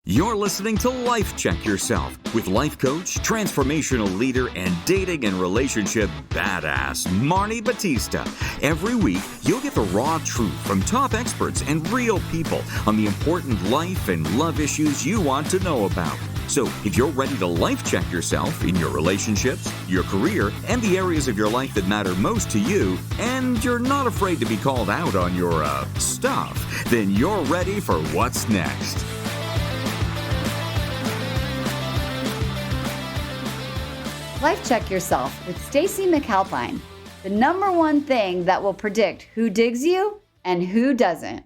You're listening to Life Check Yourself with life coach, transformational leader, and dating and relationship badass, Marni Batista. Every week, you'll get the raw truth from top experts and real people on the important life and love issues you want to know about. So if you're ready to life check yourself in your relationships, your career, and the areas of your life that matter most to you, and you're not afraid to be called out on your, stuff, then you're ready for what's next. Life Check Yourself with Stacy McAlpine. The number one thing that will predict who digs you and who doesn't.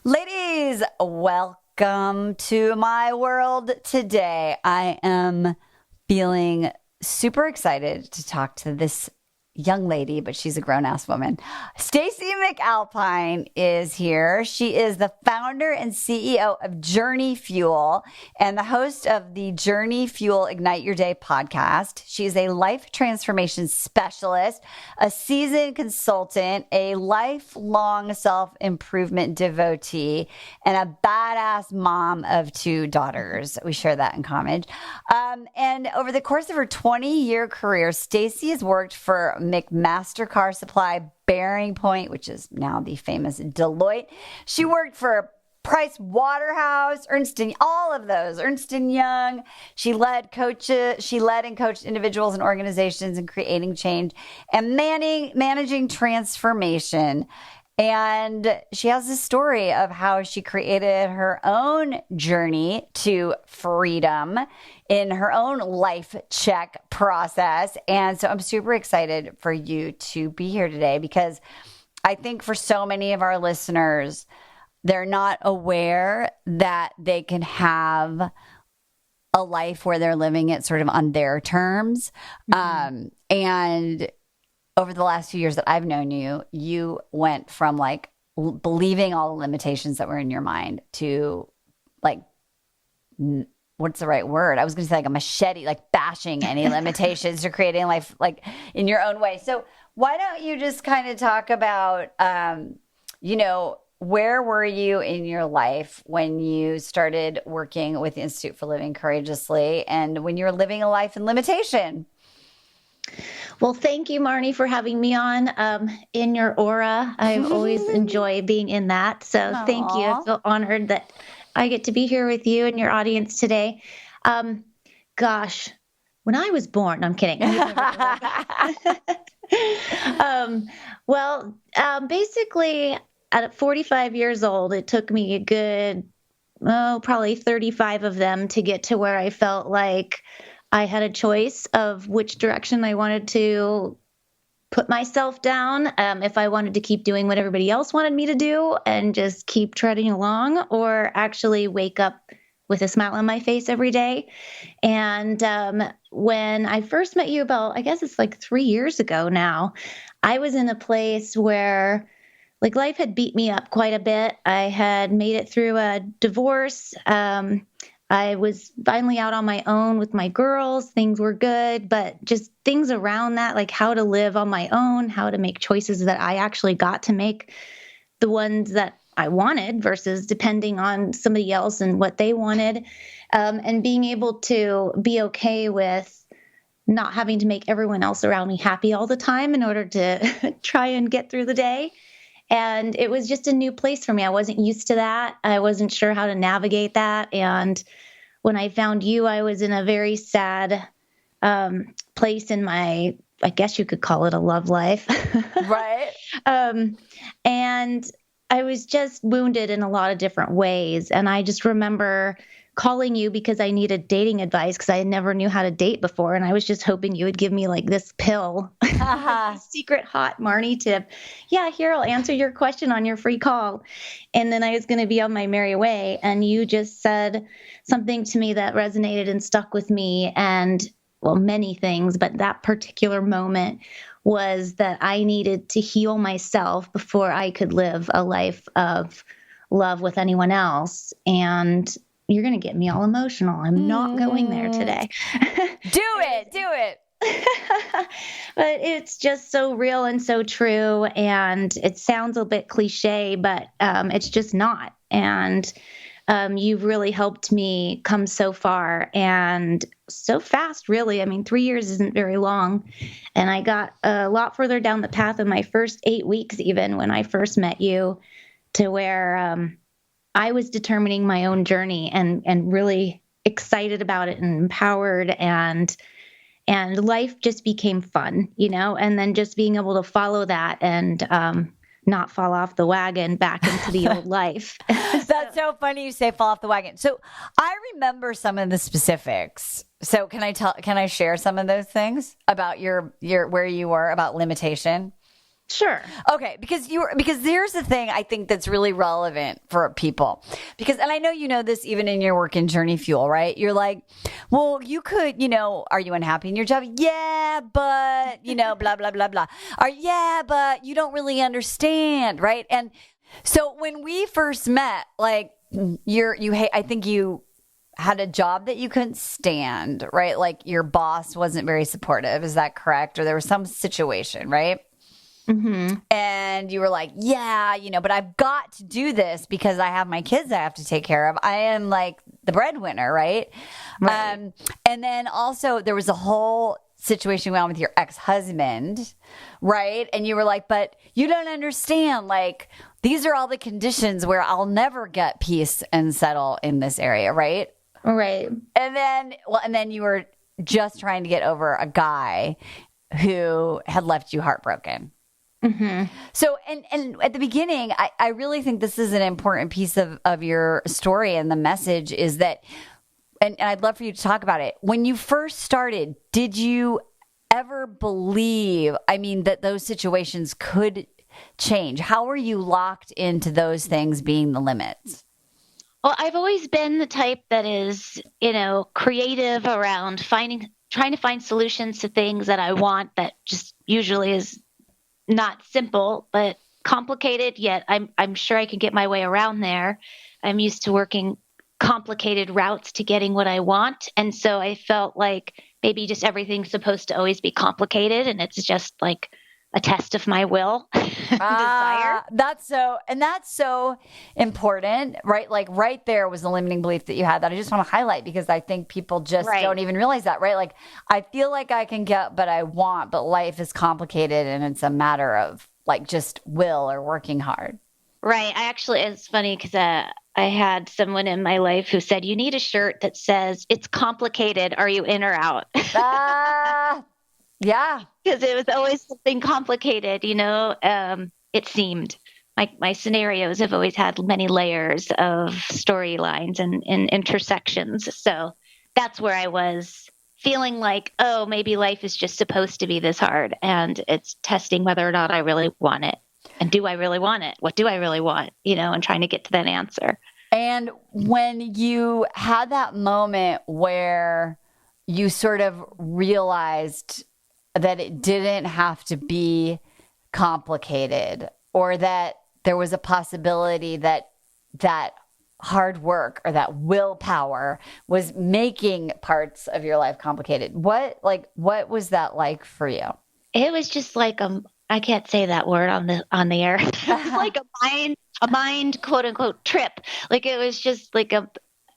Ladies, welcome to my world today. I am feeling super excited to talk to this young lady, but she's a grown-ass woman. Stacy McAlpine is here. She is the founder and CEO of Journey Fuel and the host of the Journey Fuel Ignite Your Day podcast. She is a life transformation specialist, a seasoned consultant, a lifelong self-improvement devotee, and a badass mom of 2 daughters. We share that in common. And over the course of her 20-year career, Stacy has worked for McMaster Car Supply, Bearing Point, which is now the famous Deloitte. She worked for Price Waterhouse, Ernst & Young. She led and coached individuals and organizations in creating change and managing transformation. And she has a story of how she created her own journey to freedom in her own life check process. And so I'm super excited for you to be here today because I think for so many of our listeners, they're not aware that they can have a life where they're living it sort of on their terms. And over the last few years that I've known you, you went from like believing all the limitations that were in your mind to like, what's the right word? I was going to say like a machete, like bashing any limitations to creating life like in your own way. So why don't you just kind of talk about, where were you in your life when you started working with the Institute for Living Courageously and when you were living a life in limitation? Well, thank you, Marni, for having me on in your aura. I've always enjoyed being in that. So Thank you. I feel honored that I get to be here with you and your audience today. Gosh, when I was born, no, I'm kidding. Basically, at 45 years old, it took me a good, probably 35 of them to get to where I felt like I had a choice of which direction I wanted to put myself down, if I wanted to keep doing what everybody else wanted me to do and just keep treading along, or actually wake up with a smile on my face every day. And when I first met you about, I guess it's like 3 years ago now, I was in a place where like life had beat me up quite a bit. I had made it through a divorce. I was finally out on my own with my girls. Things were good, but just things around that, like how to live on my own, how to make choices that I actually got to make, the ones that I wanted versus depending on somebody else and what they wanted, and being able to be okay with not having to make everyone else around me happy all the time in order to try and get through the day. And it was just a new place for me. I wasn't used to that. I wasn't sure how to navigate that. And when I found you, I was in a very sad place in my, I guess you could call it a love life. Right. And I was just wounded in a lot of different ways. And I just remember calling you because I needed dating advice because I never knew how to date before. And I was just hoping you would give me like this pill, secret hot Marni tip. Yeah, here, I'll answer your question on your free call. And then I was going to be on my merry way. And you just said something to me that resonated and stuck with me. And well, many things, but that particular moment was that I needed to heal myself before I could live a life of love with anyone else. And you're going to get me all emotional. I'm not going there today. Do it. But it's just so real and so true. And it sounds a bit cliche, but it's just not. And You've really helped me come so far and so fast, really. I mean, 3 years isn't very long. And I got a lot further down the path in my first 8 weeks, even when I first met you, to where I was determining my own journey and really excited about it and empowered, and life just became fun, and then just being able to follow that and not fall off the wagon back into the old life. That's so funny you say fall off the wagon. So I remember some of the specifics. So can I share some of those things about your where you were about limitation? Sure. Okay, because there's the thing I think that's really relevant for people. And I know you know this even in your work in Journey Fuel, right? You're like, well, you could, are you unhappy in your job? Yeah, but, blah, blah, blah, blah. Or yeah, but you don't really understand, right? And so when we first met, like I think you had a job that you couldn't stand, right? Like your boss wasn't very supportive. Is that correct? Or there was some situation, right? Mm-hmm. And you were like, yeah, but I've got to do this because I have my kids I have to take care of. I am like the breadwinner, right? Right. And then also there was a whole situation going on with your ex-husband, right? And you were like, but you don't understand. Like, these are all the conditions where I'll never get peace and settle in this area, right? Right. And then you were just trying to get over a guy who had left you heartbroken. Mm-hmm. So, and at the beginning, I really think this is an important piece of your story, and the message is that, and I'd love for you to talk about it. When you first started, did you ever believe, that those situations could change? How were you locked into those things being the limits? Well, I've always been the type that is, creative around trying to find solutions to things that I want that just usually is not simple, but complicated, yet I'm sure I can get my way around there. I'm used to working complicated routes to getting what I want. And so I felt like maybe just everything's supposed to always be complicated, and it's just like a test of my will and desire. That's so important, right? Like right there was the limiting belief that you had that I just want to highlight, because I think people just don't even realize that, right? Like, I feel like I can get, but I want, but life is complicated and it's a matter of like just will or working hard. Right. It's funny because I had someone in my life who said, you need a shirt that says, it's complicated. Are you in or out? Yeah. Because it was always something complicated, it seemed. My scenarios have always had many layers of storylines and intersections. So that's where I was feeling like, oh, maybe life is just supposed to be this hard. And it's testing whether or not I really want it. And do I really want it? What do I really want? And trying to get to that answer. And when you had that moment where you sort of realized that it didn't have to be complicated, or that there was a possibility that hard work or that willpower was making parts of your life complicated, what was that like for you? It was just like I can't say that word on the air. It was like a mind quote unquote trip. Like, it was just like an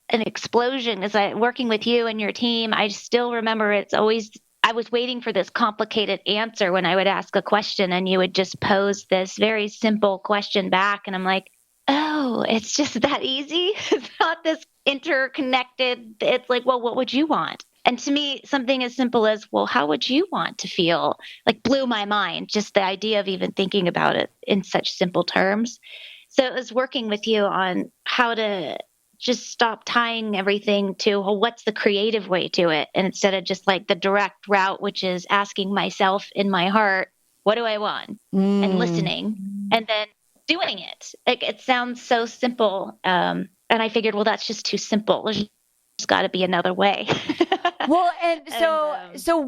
explosion. As I working with you and your team, I still remember I was waiting for this complicated answer when I would ask a question, and you would just pose this very simple question back. And I'm like, oh, it's just that easy. It's not this interconnected. It's like, well, what would you want? And to me, something as simple as, well, how would you want to feel? Like, blew my mind, just the idea of even thinking about it in such simple terms. So it was working with you on how to just stop tying everything to, well, what's the creative way to it? And instead of just like the direct route, which is asking myself in my heart, what do I want? And listening, and then doing it. Like, it sounds so simple. And I figured, well, that's just too simple. There's got to be another way. Well, that's so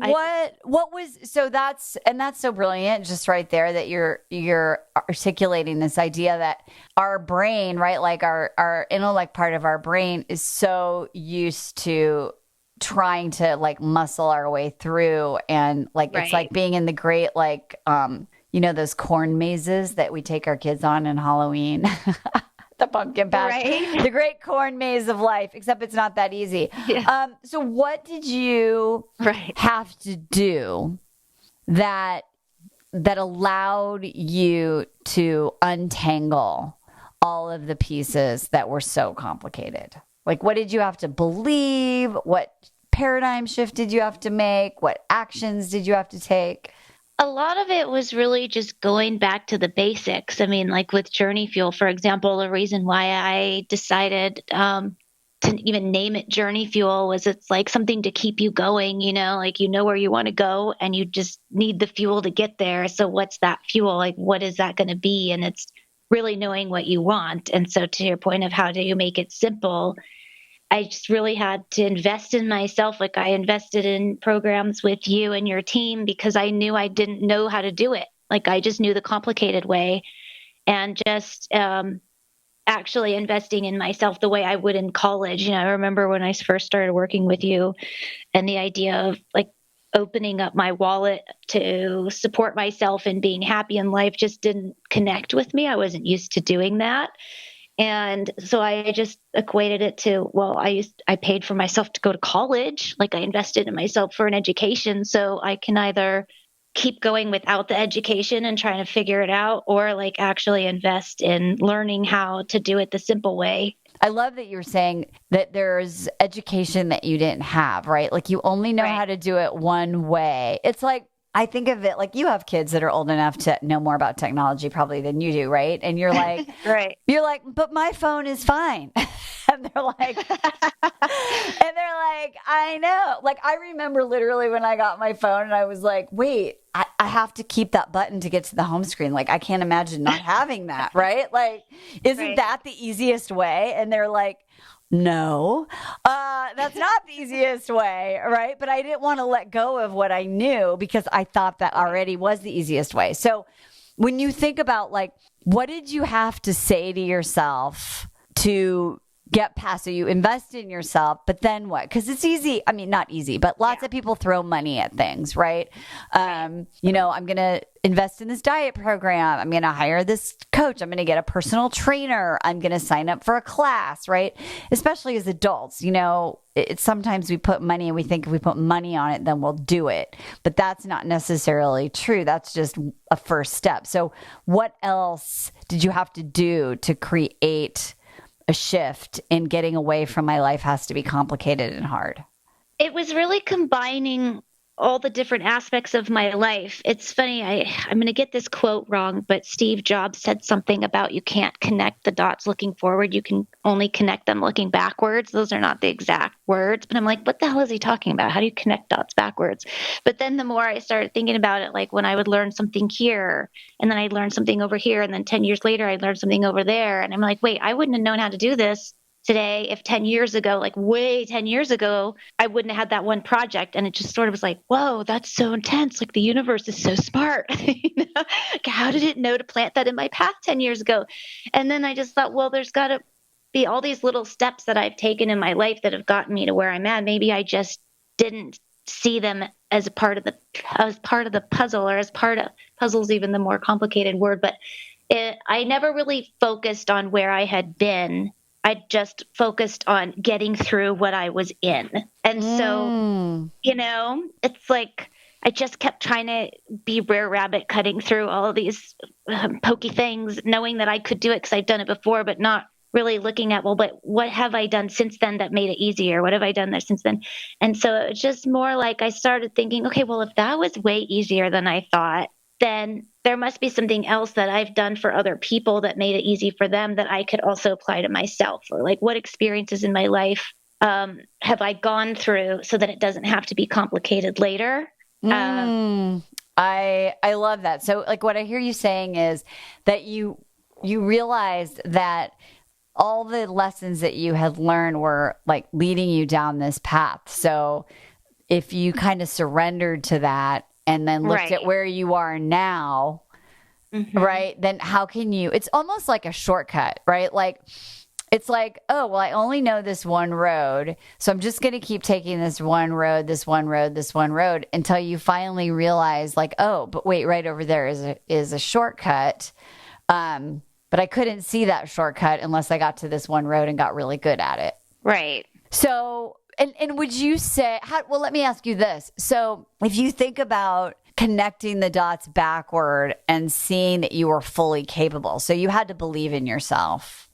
brilliant, just right there, that you're articulating this idea that our brain, right, like our intellect part of our brain is so used to trying to like muscle our way through, and like it's like being in the great those corn mazes that we take our kids on in Halloween. The pumpkin patch, Right. the great corn maze of life, except it's not that easy. Yeah. So what did you have to do that allowed you to untangle all of the pieces that were so complicated? Like, what did you have to believe? What paradigm shift did you have to make? What actions did you have to take? A lot of it was really just going back to the basics. I mean, like with Journey Fuel, for example, the reason why I decided to even name it Journey Fuel was it's like something to keep you going, like you know where you want to go and you just need the fuel to get there. So what's that fuel? Like, what is that going to be? And it's really knowing what you want. And so to your point of how do you make it simple, I just really had to invest in myself. Like I invested in programs with you and your team because I knew I didn't know how to do it. Like I just knew the complicated way, and just actually investing in myself the way I would in college. I remember when I first started working with you and the idea of like opening up my wallet to support myself and being happy in life just didn't connect with me. I wasn't used to doing that. And so I just equated it to, well, I paid for myself to go to college. Like I invested in myself for an education. So I can either keep going without the education and trying to figure it out, or like actually invest in learning how to do it the simple way. I love that you're saying that there's education that you didn't have, right? Like you only know how to do it one way. It's like, I think of it like you have kids that are old enough to know more about technology probably than you do, right? And you're like, you're like, but my phone is fine. And they're like, I know. Like I remember literally when I got my phone and I was like, wait, I have to keep that button to get to the home screen. Like I can't imagine not having that, right? Like, isn't that the easiest way? And they're like, no, that's not the easiest way, right? But I didn't want to let go of what I knew because I thought that already was the easiest way. So when you think about like, what did you have to say to yourself to get past? So you invest in yourself, but then what? Because it's easy. I mean, not easy, but lots of people throw money at things, right? I'm going to invest in this diet program. I'm going to hire this coach. I'm going to get a personal trainer. I'm going to sign up for a class, right? Especially as adults, it's sometimes we put money and we think if we put money on it, then we'll do it. But that's not necessarily true. That's just a first step. So what else did you have to do to create a shift in getting away from my life has to be complicated and hard? It was really combining all the different aspects of my life. It's funny, I'm going to get this quote wrong, but Steve Jobs said something about you can't connect the dots looking forward. You can only connect them looking backwards. Those are not the exact words, but I'm like, what the hell is he talking about? How do you connect dots backwards? But then the more I started thinking about it, like when I would learn something here, and then I'd learn something over here, and then 10 years later, I'd learn something over there. And I'm like, wait, I wouldn't have known how to do this today if 10 years ago, like way 10 years ago, I wouldn't have had that one project. And it just sort of was like, whoa, that's so intense. Like the universe is so smart. Like, how did it know to plant that in my path 10 years ago? And then I just thought, well, there's got to be all these little steps that I've taken in my life that have gotten me to where I'm at. Maybe I just didn't see them as part of the puzzle, or as part of puzzle's even the more complicated word. But I never really focused on where I had been. I just focused on getting through what I was in. And so, it's like I just kept trying to be Rare Rabbit, cutting through all of these pokey things, knowing that I could do it because I'd done it before, but not really looking at, well, but what have I done since then that made it easier? What have I done there since then? And so it's just more like I started thinking, okay, well, if that was way easier than I thought, then there must be something else that I've done for other people that made it easy for them that I could also apply to myself. Or like, what experiences in my life have I gone through so that it doesn't have to be complicated later? I love that. So like what I hear you saying is that you realized that all the lessons that you had learned were like leading you down this path. So if you kind of surrendered to that and then looked at where you are now, right, then how can you, it's almost like a shortcut, right? Like, it's like, oh, well, I only know this one road, so I'm just going to keep taking this one road until you finally realize like, oh, but wait, right over there is a shortcut. but I couldn't see that shortcut unless I got to this one road and got really good at it. Right. So, and would you say, well, let me ask you this. So if you think about connecting the dots backward and seeing that you were fully capable, so you had to believe in yourself.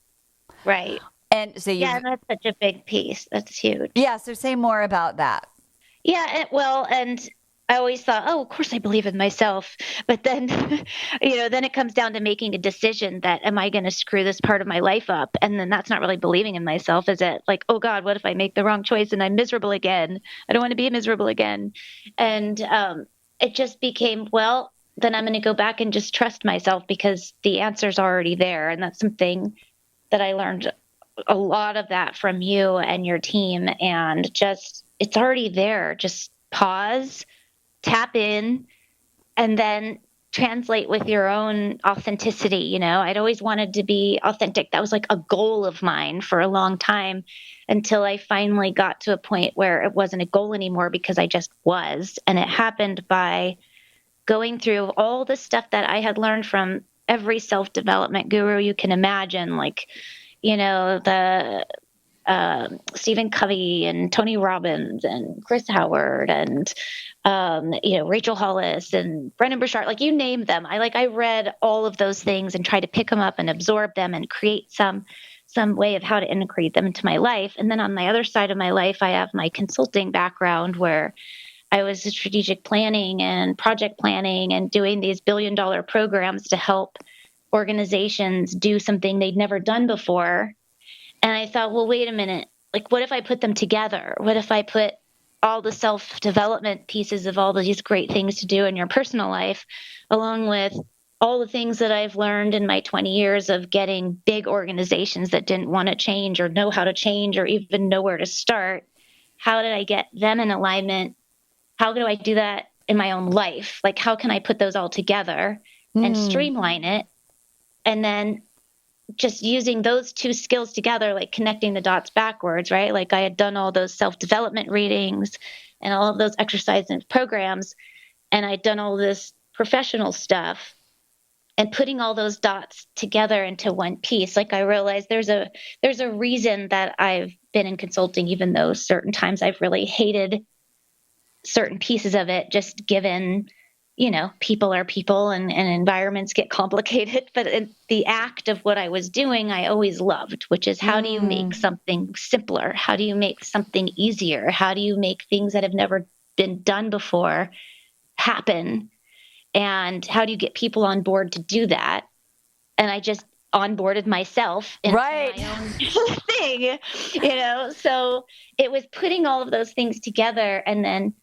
Right. And so yeah, that's such a big piece. That's huge. Yeah. So say more about that. Yeah. And I always thought, oh, of course I believe in myself. But then, then it comes down to making a decision that, am I going to screw this part of my life up? And then that's not really believing in myself. Is it like, oh God, what if I make the wrong choice and I'm miserable again? I don't want to be miserable again. And it just became, well, then I'm going to go back and just trust myself because the answer's already there. And that's something that I learned a lot of that from you and your team. And just, it's already there. Just pause, tap in, and then translate with your own authenticity. I'd always wanted to be authentic. That was like a goal of mine for a long time until I finally got to a point where it wasn't a goal anymore because I just was. And it happened by going through all the stuff that I had learned from every self-development guru you can imagine, like, the Stephen Covey and Tony Robbins and Chris Howard and Rachel Hollis and Brendan Burchard, like you name them. I read all of those things and tried to pick them up and absorb them and create some way of how to integrate them into my life. And then on the other side of my life, I have my consulting background where I was strategic planning and project planning and doing these billion-dollar programs to help organizations do something they'd never done before. And I thought, well, wait a minute, like, what if I put them together? What if I put all the self-development pieces of all these great things to do in your personal life, along with all the things that I've learned in my 20 years of getting big organizations that didn't want to change or know how to change or even know where to start? How did I get them in alignment? How do I do that in my own life? Like, how can I put those all together and streamline it? And then just using those two skills together, like connecting the dots backwards, right? Like I had done all those self-development readings and all of those exercise and programs, and I'd done all this professional stuff, and putting all those dots together into one piece. Like I realized there's a reason that I've been in consulting, even though certain times I've really hated certain pieces of it, just given, people are people and environments get complicated. But the act of what I was doing, I always loved, which is how do you make something simpler? How do you make something easier? How do you make things that have never been done before happen? And how do you get people on board to do that? And I just onboarded myself into my own thing, So it was putting all of those things together and then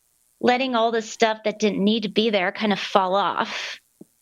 letting all the stuff that didn't need to be there kind of fall off.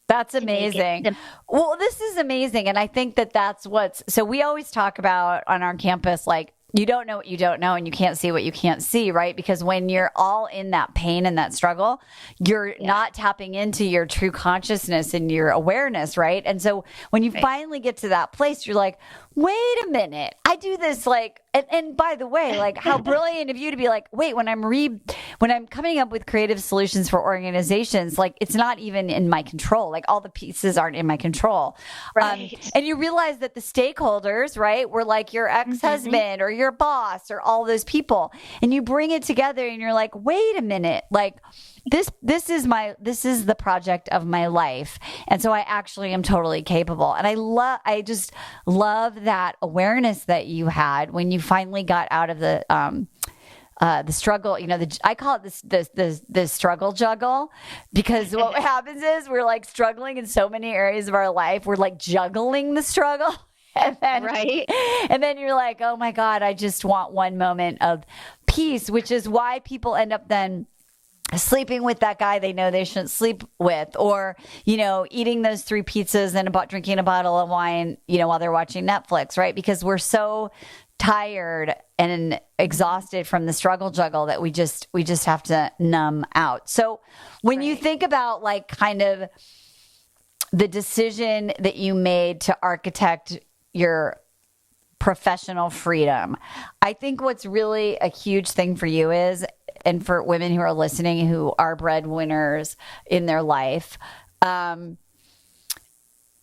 That's amazing. Well, this is amazing. And I think that's so we always talk about on our campus, like, you don't know what you don't know and you can't see what you can't see, right? Because when you're all in that pain and that struggle, you're not tapping into your true consciousness and your awareness, right? And so when you finally get to that place, you're like, wait a minute, I do this like, and by the way, like how brilliant of you to be like, wait, when I'm coming up with creative solutions for organizations, like it's not even in my control. Like all the pieces aren't in my control. Right. And you realize that the stakeholders, right, were like your ex-husband or your boss or all those people. And you bring it together and you're like, wait a minute, like this is the project of my life. And so I actually am totally capable. And I just love that awareness that you had when you finally got out of the struggle, I call it this struggle juggle, because what happens is we're like struggling in so many areas of our life. We're like juggling the struggle. And then you're like, oh my God, I just want one moment of peace, which is why people end up then sleeping with that guy they know they shouldn't sleep with, or, eating those 3 pizzas and drinking a bottle of wine, while they're watching Netflix, right? Because we're so tired and exhausted from the struggle juggle that we just have to numb out. So when you think about like kind of the decision that you made to architect your professional freedom, I think what's really a huge thing for you is, and for women who are listening who are breadwinners in their life,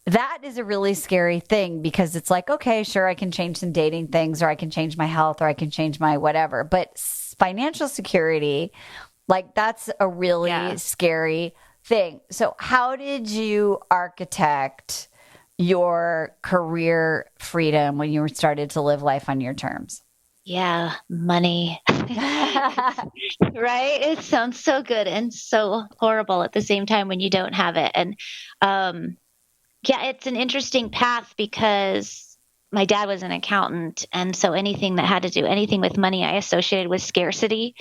that is a really scary thing because it's like, okay, sure, I can change some dating things or I can change my health or I can change my whatever. But financial security, like that's a really scary thing. So how did you architect your career freedom when you started to live life on your terms? Yeah, money. Right? It sounds so good and so horrible at the same time when you don't have it. And yeah, it's an interesting path because my dad was an accountant. And so anything that had to do anything with money, I associated with scarcity.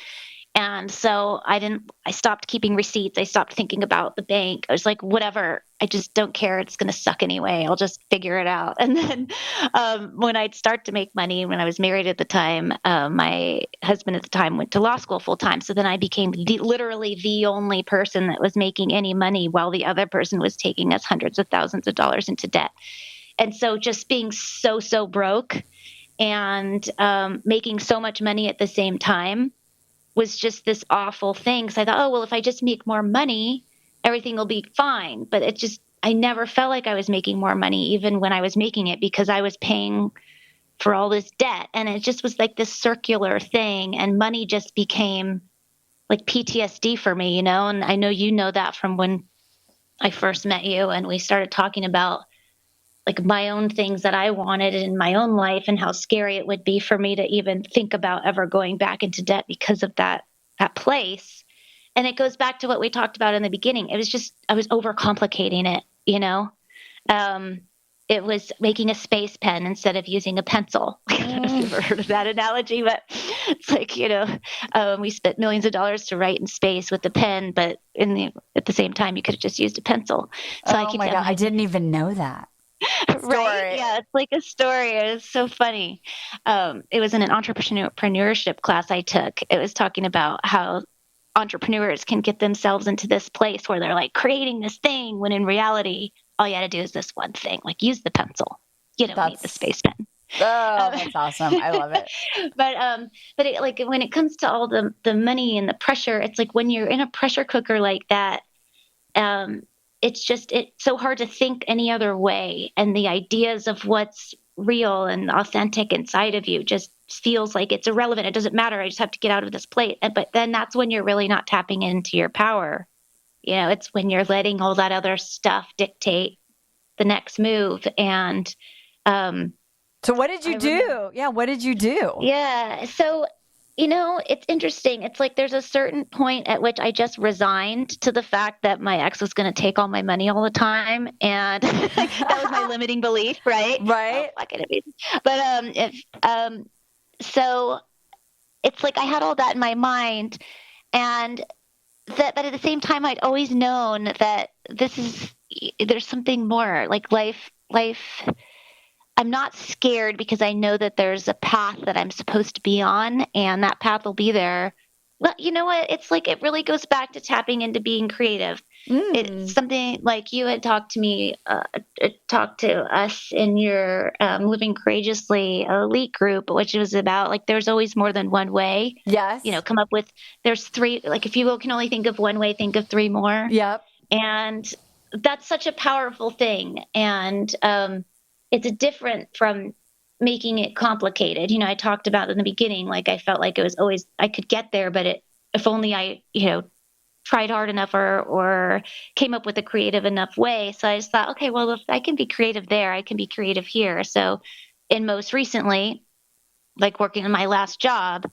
And so I stopped keeping receipts. I stopped thinking about the bank. I was like, whatever, I just don't care. It's going to suck anyway. I'll just figure it out. And then when I'd start to make money, when I was married at the time, my husband at the time went to law school full time. So then I became literally the only person that was making any money while the other person was taking us hundreds of thousands of dollars into debt. And so just being so broke and making so much money at the same time was just this awful thing. So I thought, oh, well, if I just make more money, everything will be fine. But I never felt like I was making more money, even when I was making it, because I was paying for all this debt. And it just was like this circular thing. And money just became like PTSD for me, And I know you know that from when I first met you and we started talking about like my own things that I wanted in my own life and how scary it would be for me to even think about ever going back into debt because of that place. And it goes back to what we talked about in the beginning. It was just, I was overcomplicating it. It was making a space pen instead of using a pencil. I don't know if you've ever heard of that analogy, but it's like, we spent millions of dollars to write in space with a pen, but at the same time, you could have just used a pencil. So oh my God, I didn't even know that. Right? Yeah, it's like a story. It's so funny. It was in an entrepreneurship class I took. It was talking about how entrepreneurs can get themselves into this place where they're like creating this thing when in reality, all you had to do is this one thing, like use the pencil. You don't need the space pen. Oh, that's awesome. I love it. But like when it comes to all the money and the pressure, it's like when you're in a pressure cooker like that, it's so hard to think any other way. And the ideas of what's real and authentic inside of you just feels like it's irrelevant. It doesn't matter. I just have to get out of this plate. But then that's when you're really not tapping into your power. It's when you're letting all that other stuff dictate the next move. And so what did you do? Yeah. What did you do? Yeah. So it's interesting. It's like there's a certain point at which I just resigned to the fact that my ex was going to take all my money all the time. And that was my limiting belief, right? Right. But so it's like I had all that in my mind. But at the same time, I'd always known that there's something more like life. I'm not scared because I know that there's a path that I'm supposed to be on and that path will be there. Well, you know what? It's like it really goes back to tapping into being creative. It's something like you had talked to us in your Living Courageously elite group, which was about like there's always more than one way. Yes. Come up with there's three. Like if you can only think of one way, think of three more. Yep. And that's such a powerful thing. And it's different from making it complicated. I talked about in the beginning, like I felt like it was always, I could get there, but if only I, tried hard enough or came up with a creative enough way. So I just thought, okay, well, if I can be creative there, I can be creative here. So most recently, like working in my last job,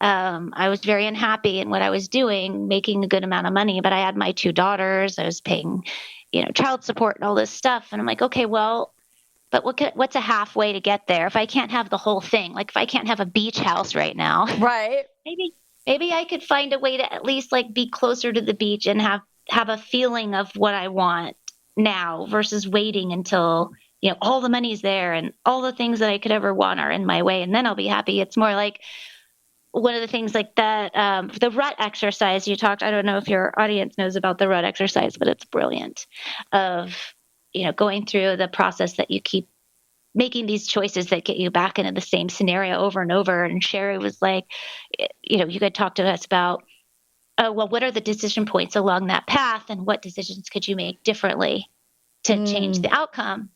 I was very unhappy in what I was doing, making a good amount of money, but I had my 2 daughters. I was paying, child support and all this stuff. And I'm like, okay, well, but what's a halfway to get there? If I can't have the whole thing, like if I can't have a beach house right now, right? Maybe I could find a way to at least like be closer to the beach and have a feeling of what I want now versus waiting until all the money's there and all the things that I could ever want are in my way, and then I'll be happy. It's more like one of the things like that, the rut exercise you talked. I don't know if your audience knows about the rut exercise, but it's brilliant. Of going through the process that you keep making these choices that get you back into the same scenario over and over. And Sherry was like, you could talk to us about, well, what are the decision points along that path and what decisions could you make differently to change the outcome.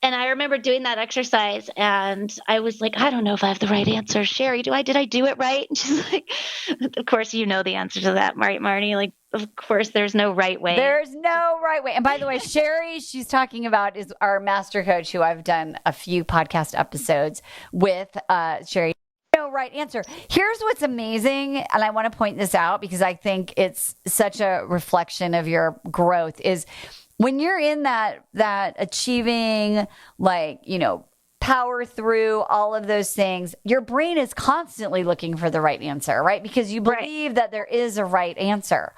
And I remember doing that exercise and I was like, I don't know if I have the right answer. Sherry, did I do it right? And she's like, of course, you know the answer to that, right, Marni? Like, of course, there's no right way. There's no right way. And by the way, Sherry, she's talking about is our master coach who I've done a few podcast episodes with, Sherry. No right answer. Here's what's amazing, and I want to point this out because I think it's such a reflection of your growth is when you're in that achieving, like, power through all of those things, your brain is constantly looking for the right answer, right? Because you believe that there is a right answer.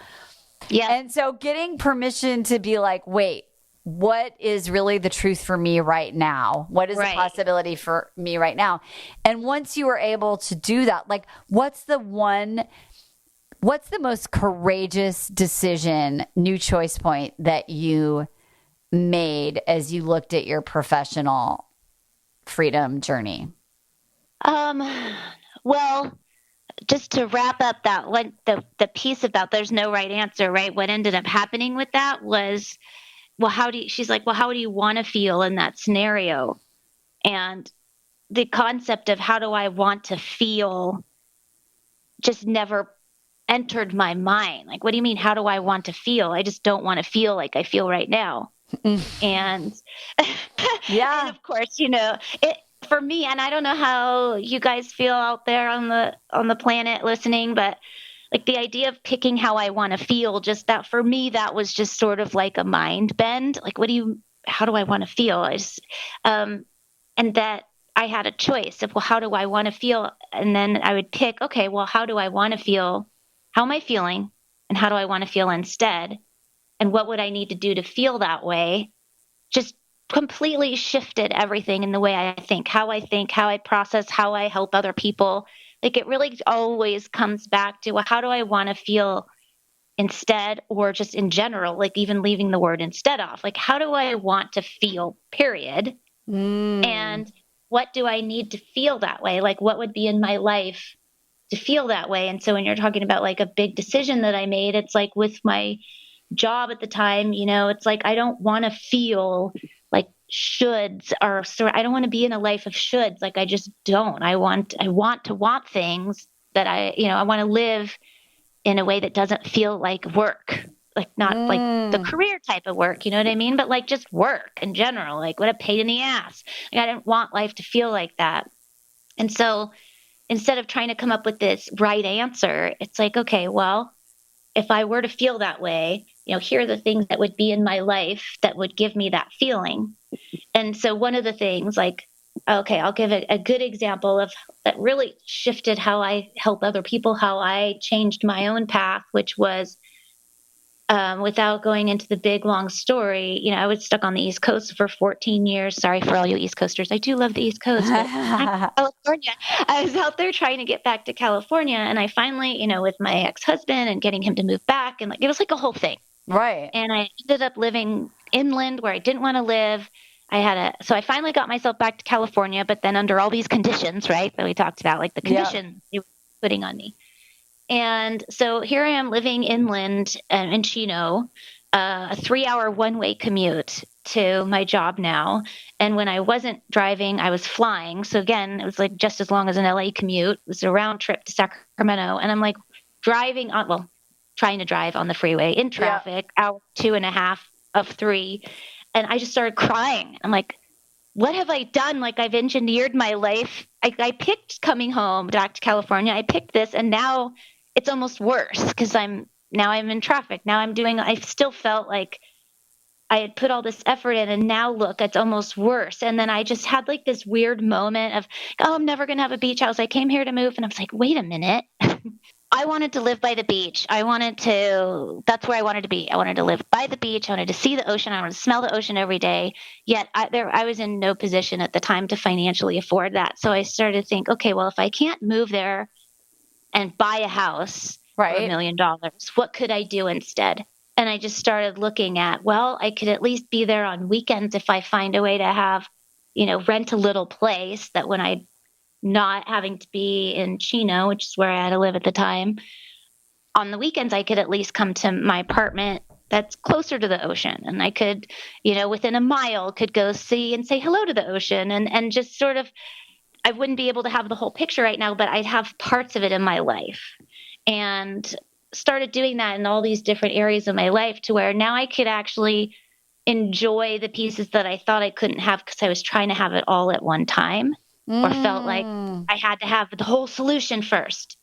Yeah. And so getting permission to be like, wait, what is really the truth for me right now? What is the possibility for me right now? And once you were able to do that, like, what's the most courageous decision, new choice point that you made as you looked at your professional freedom journey? Well, just to wrap up that one, the piece about there's no right answer, right? What ended up happening with that was, she's like, well, how do you want to feel in that scenario? And the concept of how do I want to feel just never entered my mind. Like, what do you mean? How do I want to feel? I just don't want to feel like I feel right now. And yeah, and of course, it for me, and I don't know how you guys feel out there on the planet listening, but like the idea of picking how I want to feel, just that for me, that was just sort of like a mind bend. Like, how do I want to feel? And that I had a choice of, well, how do I want to feel? And then I would pick, okay, well, how do I want to feel? How am I feeling? And how do I want to feel instead? And what would I need to do to feel that way? Just completely shifted everything in the way I think, how I process, how I help other people. Like, it really always comes back to, well, how do I want to feel instead, or just in general, like even leaving the word instead off, like, how do I want to feel, period? And what do I need to feel that way? Like, what would be in my life to feel that way? And so when you're talking about like a big decision that I made, it's like with my job at the time, it's like, I don't want to feel like shoulds, or I don't want to be in a life of shoulds. Like, I just don't. I want to want things that I want to live in a way that doesn't feel like work, like not like the career type of work, you know what I mean? But like just work in general, like what a pain in the ass. Like, I didn't want life to feel like that. And so instead of trying to come up with this right answer, it's like, okay, well, if I were to feel that way, here are the things that would be in my life that would give me that feeling. And so one of the things, like, okay, I'll give a good example of that really shifted how I help other people, how I changed my own path, which was, without going into the big, long story, I was stuck on the East Coast for 14 years. Sorry for all you East Coasters. I do love the East Coast, but I'm California. I was out there trying to get back to California, and I finally, with my ex-husband and getting him to move back, and like, it was like a whole thing. Right. And I ended up living inland where I didn't want to live. So I finally got myself back to California, but then under all these conditions, right, that we talked about, like the conditions they were putting on me. And so here I am living inland in Chino, a 3-hour one-way commute to my job now. And when I wasn't driving, I was flying. So again, it was like just as long as an LA commute. It was a round trip to Sacramento. And I'm like trying to drive on the freeway in traffic, hour 2.5 of 3. And I just started crying. I'm like, what have I done? Like, I've engineered my life. I picked coming home back to California. I picked this, and now it's almost worse because I'm in traffic. Now I still felt like I had put all this effort in, and now look, it's almost worse. And then I just had like this weird moment of, oh, I'm never going to have a beach house. I came here to move, and I was like, wait a minute. I wanted to live by the beach. That's where I wanted to be. I wanted to live by the beach. I wanted to see the ocean. I wanted to smell the ocean every day. Yet I was in no position at the time to financially afford that. So I started to think, okay, well, if I can't move there and buy a house for $1 million, what could I do instead? And I just started looking at, well, I could at least be there on weekends if I find a way to have, rent a little place that when I not having to be in Chino, which is where I had to live at the time, on the weekends, I could at least come to my apartment that's closer to the ocean. And I could, within a mile could go see and say hello to the ocean and just sort of, I wouldn't be able to have the whole picture right now, but I'd have parts of it in my life. And started doing that in all these different areas of my life to where now I could actually enjoy the pieces that I thought I couldn't have because I was trying to have it all at one time or felt like I had to have the whole solution first.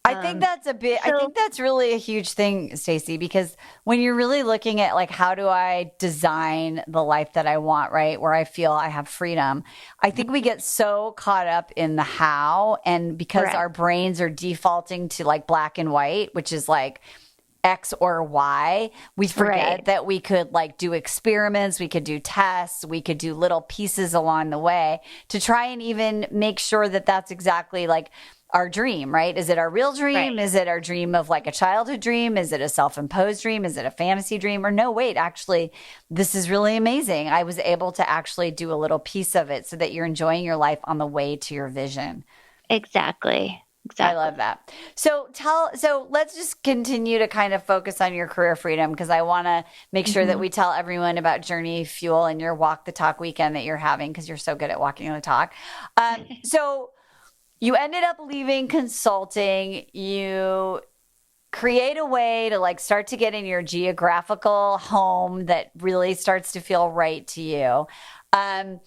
I think that's I think that's really a huge thing, Stacy, because when you're really looking at like, how do I design the life that I want, right? Where I feel I have freedom. I think we get so caught up in the how, and because Correct. our brains are defaulting to like black and white, which is like X or Y, we forget that we could like do experiments, we could do tests, we could do little pieces along the way to try and even make sure that that's exactly like our dream, right? Is it our real dream? Right. Is it our dream of like a childhood dream? Is it a self-imposed dream? Is it a fantasy dream? Or no, wait, actually, this is really amazing. I was able to actually do a little piece of it so that you're enjoying your life on the way to your vision. Exactly. I love that. So let's just continue to kind of focus on your career freedom, because I want to make sure that we tell everyone about Journey Fuel and your Walk the Talk weekend that you're having, because you're so good at walking the talk. So you ended up leaving consulting. You create a way to like start to get in your geographical home that really starts to feel right to you. And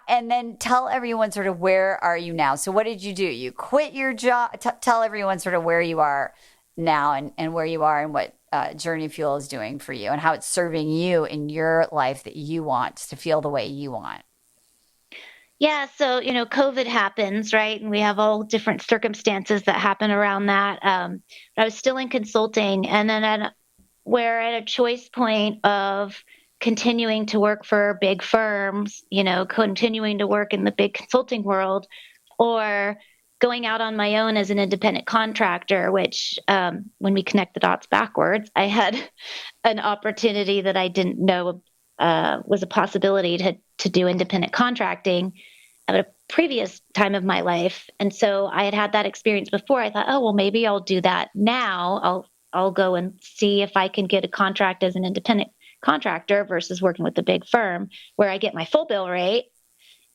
then tell everyone sort of, where are you now? So what did you do? You quit your job. Tell everyone sort of where you are now and where you are and what Journey Fuel is doing for you and how it's serving you in your life that you want to feel the way you want. Yeah, so COVID happens, right? And we have all different circumstances that happen around that. But I was still in consulting, and then we're at a choice point of continuing to work for big firms, continuing to work in the big consulting world, or going out on my own as an independent contractor, which when we connect the dots backwards, I had an opportunity that I didn't know was a possibility to do independent contracting at a previous time of my life. And so I had that experience before. I thought, oh, well, maybe I'll do that now. I'll go and see if I can get a contract as an independent contractor versus working with the big firm where I get my full bill rate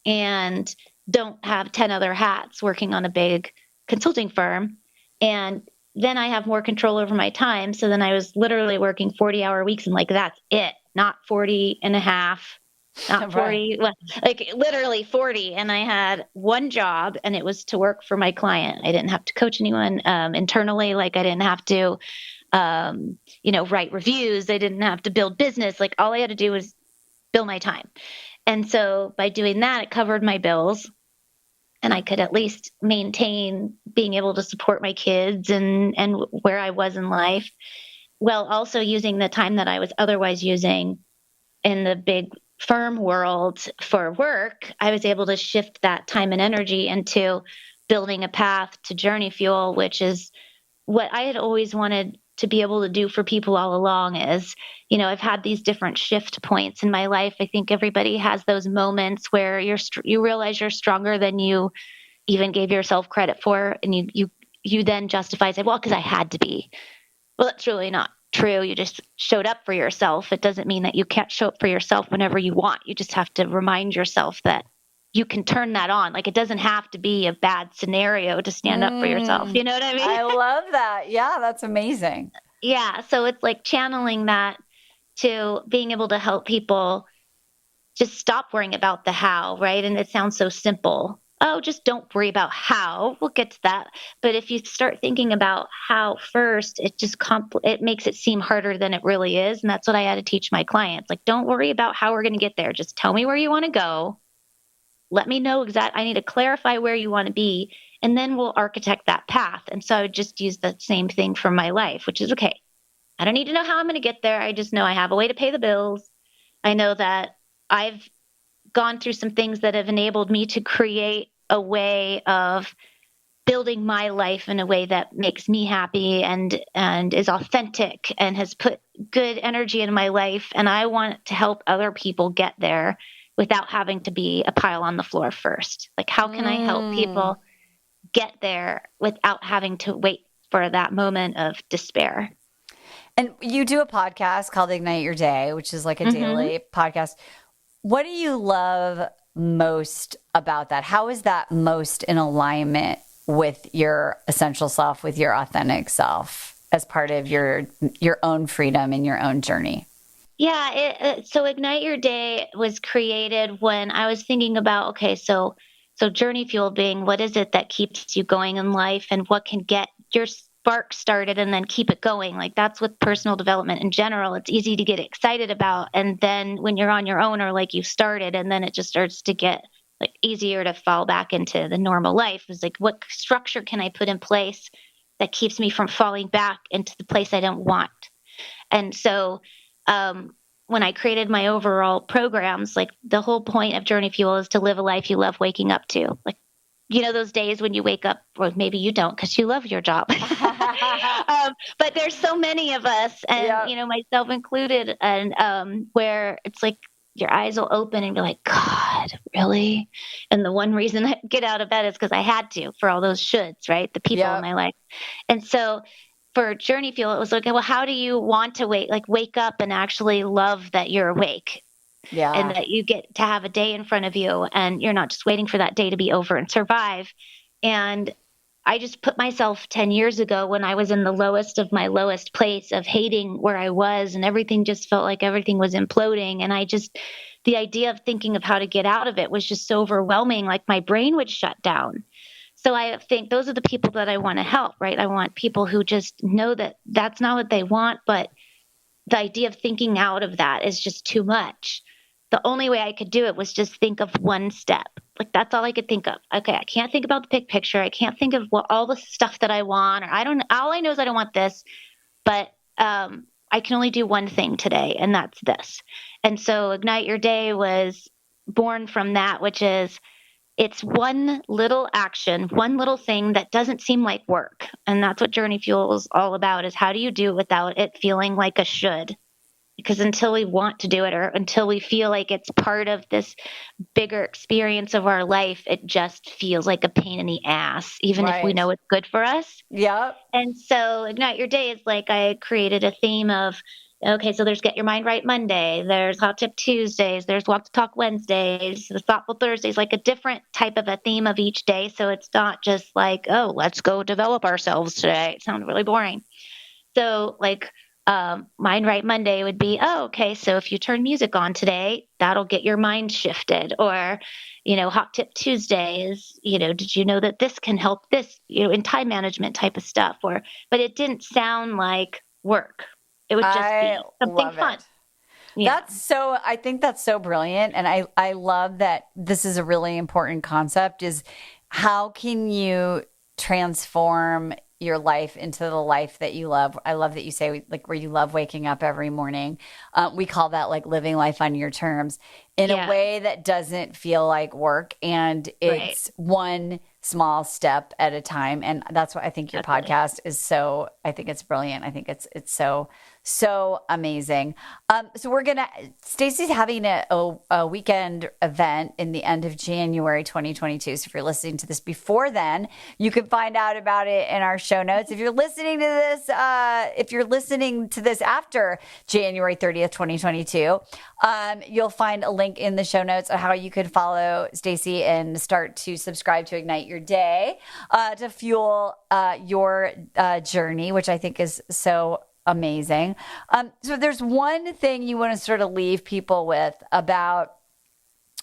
and don't have 10 other hats working on a big consulting firm. And then I have more control over my time. So then I was literally working 40-hour weeks and like, that's it, not 40 and a half, not 40, like literally 40. And I had one job, and it was to work for my client. I didn't have to coach anyone internally. Like I didn't have to, write reviews. I didn't have to build business. Like all I had to do was bill my time. And so by doing that, it covered my bills, and I could at least maintain being able to support my kids and where I was in life, while also using the time that I was otherwise using in the big firm world for work. I was able to shift that time and energy into building a path to Journey Fuel, which is what I had always wanted to be able to do for people all along. Is, I've had these different shift points in my life. I think everybody has those moments where you realize you're stronger than you even gave yourself credit for, and you then justify, say, well, because I had to be. Well, that's really not true. You just showed up for yourself. It doesn't mean that you can't show up for yourself whenever you want. You just have to remind yourself that you can turn that on. Like it doesn't have to be a bad scenario to stand up for yourself. You know what I mean? I love that. Yeah, that's amazing. Yeah. So it's like channeling that to being able to help people just stop worrying about the how, right? And it sounds so simple. Oh, just don't worry about how. We'll get to that. But if you start thinking about how first, it just it makes it seem harder than it really is. And that's what I had to teach my clients. Like, don't worry about how we're going to get there. Just tell me where you want to go. Let me know I need to clarify where you want to be, and then we'll architect that path. And so I would just use the same thing for my life, which is, okay, I don't need to know how I'm going to get there. I just know I have a way to pay the bills. I know that I've gone through some things that have enabled me to create a way of building my life in a way that makes me happy and is authentic and has put good energy in my life. And I want to help other people get there without having to be a pile on the floor first. Like, how can I help people get there without having to wait for that moment of despair? And you do a podcast called Ignite Your Day, which is like a Mm-hmm. daily podcast. What do you love most about that? How is that most in alignment with your essential self, with your authentic self as part of your own freedom and your own journey? Yeah, so Ignite Your Day was created when I was thinking about, okay, so journey fuel being what is it that keeps you going in life and what can get your spark started and then keep it going. Like that's with personal development in general. It's easy to get excited about, and then when you're on your own or like you started, and then it just starts to get like easier to fall back into the normal life. It's like what structure can I put in place that keeps me from falling back into the place I don't want? And so when I created my overall programs, like the whole point of Journey Fuel is to live a life you love waking up to. Like, you know, those days when you wake up, or maybe you don't because you love your job. But there's so many of us, and, Yep. you know, myself included, and where it's like your eyes will open and be like, God, really? And the one reason I get out of bed is because I had to for all those shoulds, right? The people in Yep. my life. And so for Journey Fuel, it was like, well, how do you want to wake up and actually love that you're awake and Yeah. that you get to have a day in front of you and you're not just waiting for that day to be over and survive. And I just put myself 10 years ago when I was in the lowest of my lowest place of hating where I was and everything just felt like everything was imploding. And the idea of thinking of how to get out of it was just so overwhelming. Like my brain would shut down. So I think those are the people that I want to help, right? I want people who just know that that's not what they want, but the idea of thinking out of that is just too much. The only way I could do it was just think of one step. Like that's all I could think of. Okay, I can't think about the big picture. I can't think of what all the stuff that I want, or I don't. All I know is I don't want this, but I can only do one thing today, and that's this. And so Ignite Your Day was born from that, which is it's one little action, one little thing that doesn't seem like work. And that's what Journey Fuel is all about, is how do you do it without it feeling like a should? Because until we want to do it or until we feel like it's part of this bigger experience of our life, it just feels like a pain in the ass, even if we Right. know it's good for us. Yep. And so Ignite Your Day is like I created a theme of, okay, so there's Get Your Mind Right Monday, there's Hot Tip Tuesdays, there's Walk the Talk Wednesdays, the Thoughtful Thursdays, like a different type of a theme of each day. So it's not just like, oh, let's go develop ourselves today. It sounds really boring. So like Mind Right Monday would be, oh, okay, so if you turn music on today, that'll get your mind shifted. Or, you know, Hot Tip Tuesday is, you know, did you know that this can help this, you know, in time management type of stuff. But it didn't sound like work. It would just be I something love fun. it. Yeah. I think that's so brilliant. And I love that this is a really important concept is how can you transform your life into the life that you love? I love that you say like where you love waking up every morning. We call that like living life on your terms in a Yeah. way that doesn't feel like work. And Right. it's one small step at a time. And that's what I think your Exactly. podcast is so, I think it's brilliant. I think it's so amazing. So Stacy's having a weekend event in the end of January 2022. So if you're listening to this before then, you can find out about it in our show notes. If you're listening to this after January 30th, 2022, you'll find a link in the show notes on how you could follow Stacy and start to subscribe to Ignite Your Day to fuel your journey, which I think is so amazing. So if there's one thing you want to sort of leave people with about,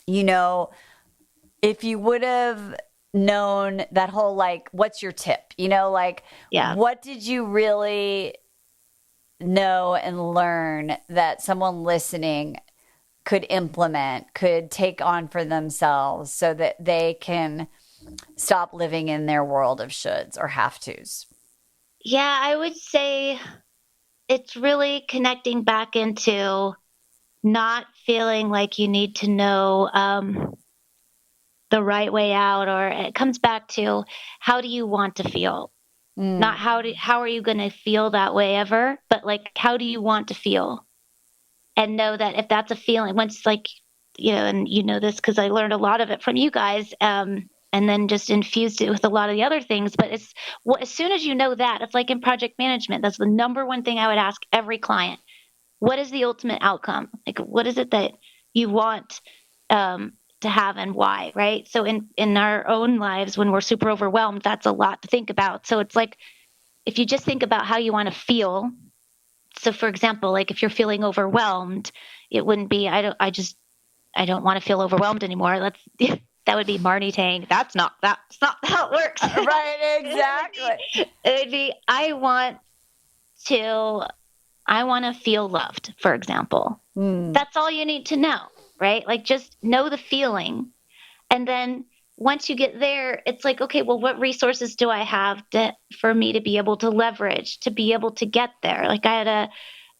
you know, if you would have known that whole, like, what's your tip? You know, like, Yeah. what did you really know and learn that someone listening could implement, could take on for themselves so that they can stop living in their world of shoulds or have tos? Yeah, I would say it's really connecting back into not feeling like you need to know the right way out, or it comes back to how do you want to feel? Not how are you going to feel that way ever, but like how do you want to feel? And know that if that's a feeling, once like, you know, and you know this because I learned a lot of it from you guys. and then just infused it with a lot of the other things. But as soon as you know that, it's like in project management, that's the number one thing I would ask every client. What is the ultimate outcome? Like, what is it that you want to have and why, right? So in our own lives, when we're super overwhelmed, that's a lot to think about. So it's like, if you just think about how you want to feel. So for example, like if you're feeling overwhelmed, it wouldn't be, I don't want to feel overwhelmed anymore. That would be Marni saying, that's not how it works. Right, exactly. It would be, I want to feel loved, for example. That's all you need to know, right? Like just know the feeling. And then once you get there, it's like, okay, well, what resources do I have for me to be able to leverage, to be able to get there? Like I had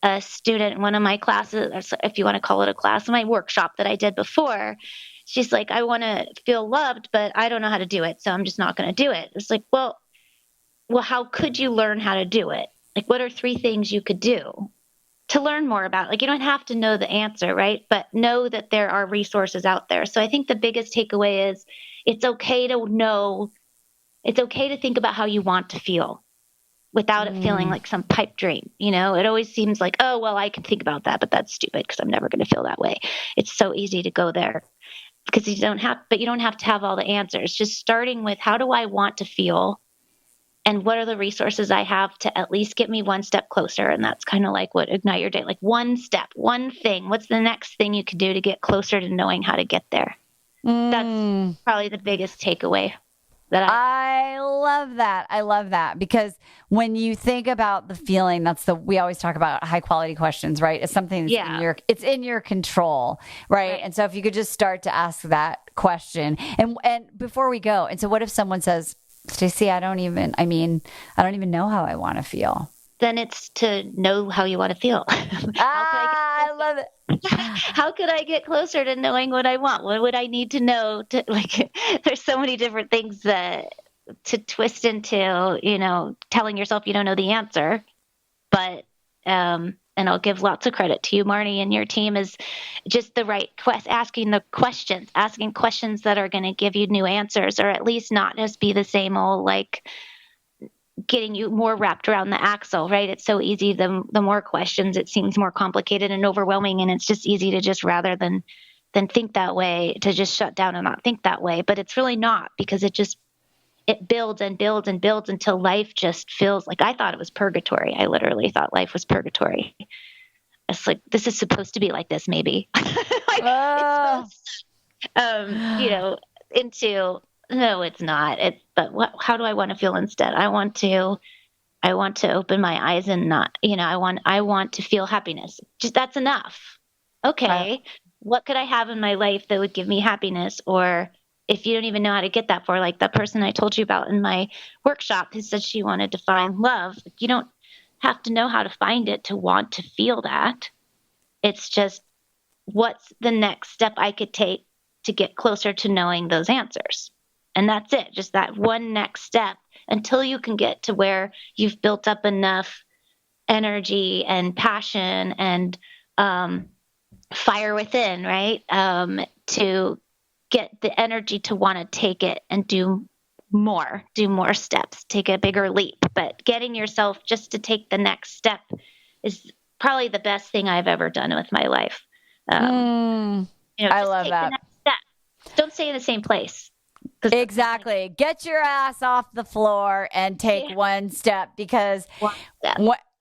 a student in one of my classes, or if you want to call it a class, my workshop that I did before. She's like, I want to feel loved, but I don't know how to do it. So I'm just not going to do it. It's like, well, how could you learn how to do it? Like, what are 3 things you could do to learn more about? Like, you don't have to know the answer, right? But know that there are resources out there. So I think the biggest takeaway is it's okay to think about how you want to feel without it feeling like some pipe dream. You know, it always seems like, oh, well, I can think about that, but that's stupid because I'm never going to feel that way. It's so easy to go there because you don't have to have all the answers. Just starting with, how do I want to feel? And what are the resources I have to at least get me one step closer? And that's kind of like what Ignite Your Day, like one step, one thing. What's the next thing you could do to get closer to knowing how to get there? That's probably the biggest takeaway that I love that. I love that because when you think about the feeling, we always talk about high quality questions, right? It's something that's it's in your control, right? And so if you could just start to ask that question and before we go, and so what if someone says, Stacy, I don't even know how I want to feel. Then it's to know how you want to feel. I love it. How could I get closer to knowing what I want? What would I need to know to, like, there's so many different things that to twist into, you know, telling yourself you don't know the answer. But, and I'll give lots of credit to you, Marni, and your team is just the right asking questions that are going to give you new answers, or at least not just be the same old, like, getting you more wrapped around the axle, right? It's so easy. The more questions, it seems more complicated and overwhelming. And it's just easy to just, rather than think that way, to just shut down and not think that way. But it's really not, because it builds and builds and builds until life just feels like, I thought it was purgatory. I literally thought life was purgatory. It's like, this is supposed to be like this, maybe. It's supposed, you know, no, it's not. But how do I want to feel instead? I want to open my eyes and not, you know, I want to feel happiness. Just, that's enough. Okay. What could I have in my life that would give me happiness? Or if you don't even know how to get that for, like the person I told you about in my workshop who said she wanted to find love, you don't have to know how to find it to want to feel that. It's just, what's the next step I could take to get closer to knowing those answers? And that's it. Just that one next step until you can get to where you've built up enough energy and passion and fire within, right? To get the energy to want to take it and do more steps, take a bigger leap. But getting yourself just to take the next step is probably the best thing I've ever done with my life. You know, I love that. The next step. Don't stay in the same place. Exactly. Get your ass off the floor and take one step, because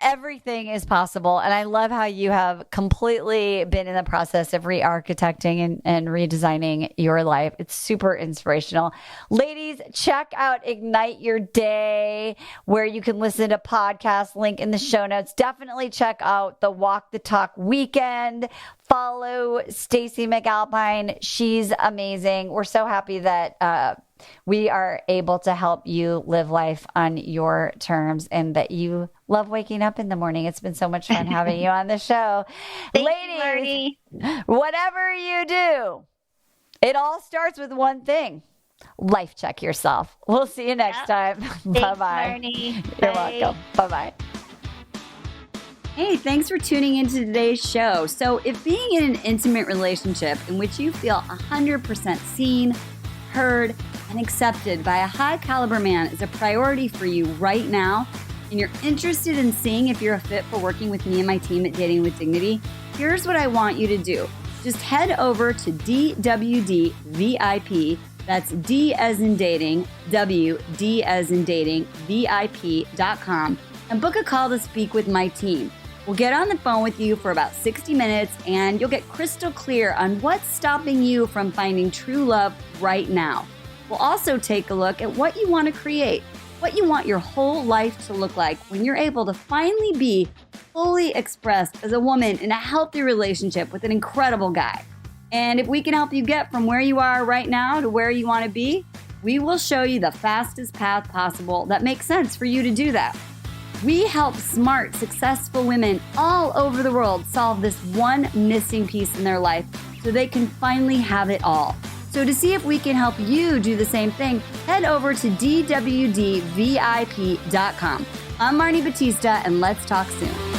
everything is possible. And I love how you have completely been in the process of re-architecting and redesigning your life. It's super inspirational. Ladies, check out Ignite Your Day, where you can listen to podcasts, link in the show notes. Definitely check out the Walk the Talk weekend. Follow Stacy McAlpine. She's amazing. We're so happy that we are able to help you live life on your terms and that you love waking up in the morning. It's been so much fun having you on the show. Ladies, whatever you do, it all starts with one thing. Life check yourself. We'll see you next time. Bye-bye. You're welcome. Bye-bye. Hey, thanks for tuning into today's show. So if being in an intimate relationship in which you feel 100% seen, heard, and accepted by a high caliber man is a priority for you right now, and you're interested in seeing if you're a fit for working with me and my team at Dating with Dignity, here's what I want you to do. Just head over to DWDVIP, that's D as in dating, W, D as in dating, VIP.com, and book a call to speak with my team. We'll get on the phone with you for about 60 minutes, and you'll get crystal clear on what's stopping you from finding true love right now. We'll also take a look at what you want to create, what you want your whole life to look like when you're able to finally be fully expressed as a woman in a healthy relationship with an incredible guy. And if we can help you get from where you are right now to where you want to be, we will show you the fastest path possible that makes sense for you to do that. We help smart, successful women all over the world solve this one missing piece in their life so they can finally have it all. So to see if we can help you do the same thing, head over to DWDVIP.com. I'm Marni Batista, and let's talk soon.